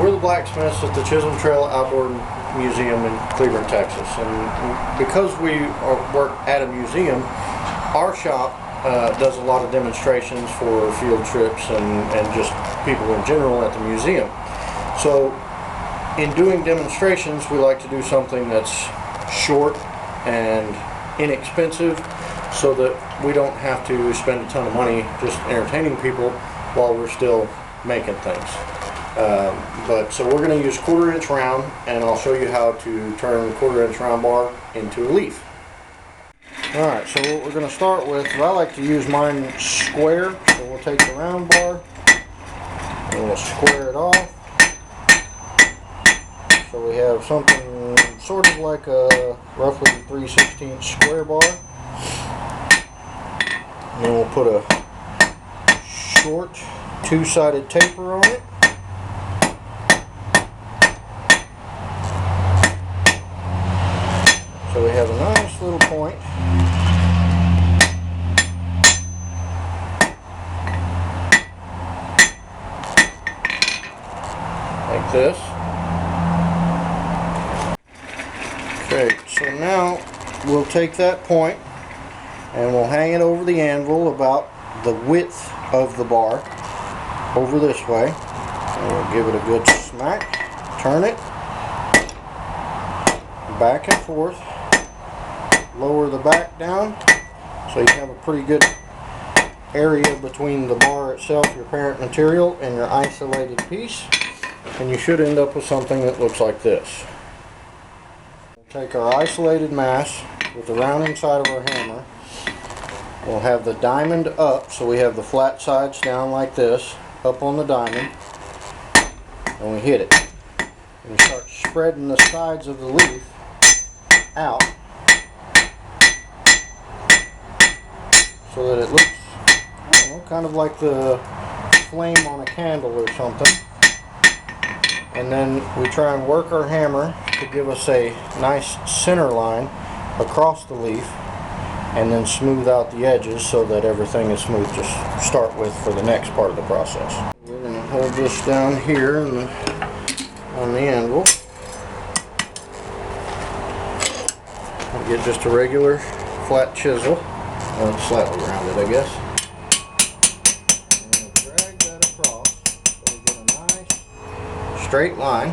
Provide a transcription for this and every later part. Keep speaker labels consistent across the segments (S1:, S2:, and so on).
S1: We're the blacksmiths at the Chisholm Trail Outdoor Museum in Cleburne, Texas. And because we work at a museum, our shop does a lot of demonstrations for field trips and just people in general at the museum. So in doing demonstrations, we like to do something that's short and inexpensive so that we don't have to spend a ton of money just entertaining people while we're still making things. So we're going to use 1/4 inch round, and I'll show you how to turn 1/4 inch round bar into a leaf. Alright, so what we're going to start with, I like to use mine square, so we'll take the round bar and we'll square it off. So we have something sort of like a roughly 3/16 square bar. And then we'll put a short two-sided taper on it. So we have a nice little point. Like this. Okay, so now we'll take that point and we'll hang it over the anvil about the width of the bar over this way. And we'll give it a good smack, turn it, back and forth, lower the back down so you have a pretty good area between the bar itself, your parent material, and your isolated piece, and you should end up with something that looks like this. We'll take our isolated mass with the round inside of our hammer. We'll have the diamond up, so we have the flat sides down like this, up on the diamond, and we hit it. And we start spreading the sides of the leaf out so that it looks, I don't know, kind of like the flame on a candle or something. And then we try and work our hammer to give us a nice center line across the leaf, and then smooth out the edges so that everything is smooth to start with for the next part of the process. We're going to hold this down here on the anvil. We'll get just a regular flat chisel, slightly rounded I guess. And we'll drag that across so we get a nice straight line.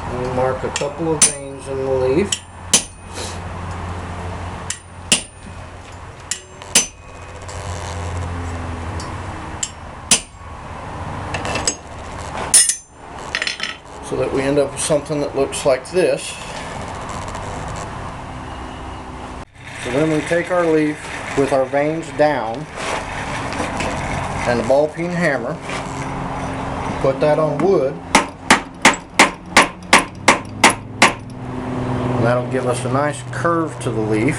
S1: And we mark a couple of veins in the leaf. So that we end up with something that looks like this. So then we take our leaf with our veins down and a ball peen hammer, put that on wood, and that'll give us a nice curve to the leaf.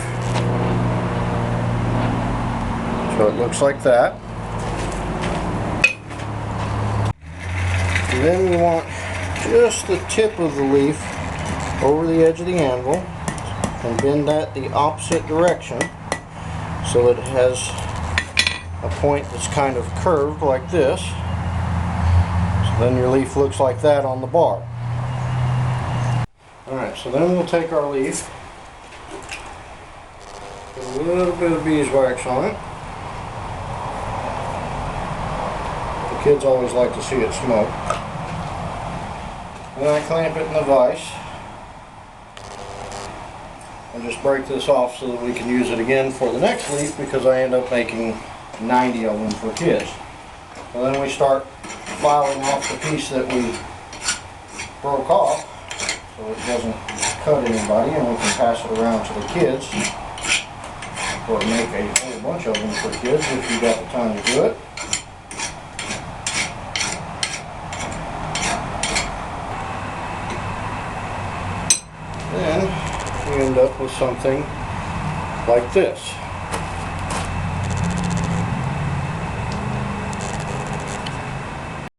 S1: So it looks like that. And then we want just the tip of the leaf over the edge of the anvil and bend that the opposite direction so that it has a point that's kind of curved like this. So then your leaf looks like that on the bar. Alright, so then we'll take our leaf, put a little bit of beeswax on it. The kids always like to see it smoke. And then I clamp it in the vise and just break this off so that we can use it again for the next leaf, because I end up making 90 of them for kids. And then we start filing off the piece that we broke off so it doesn't cut anybody, and we can pass it around to the kids, or make a whole bunch of them for kids if you've got the time to do it. Then we end up with something like this.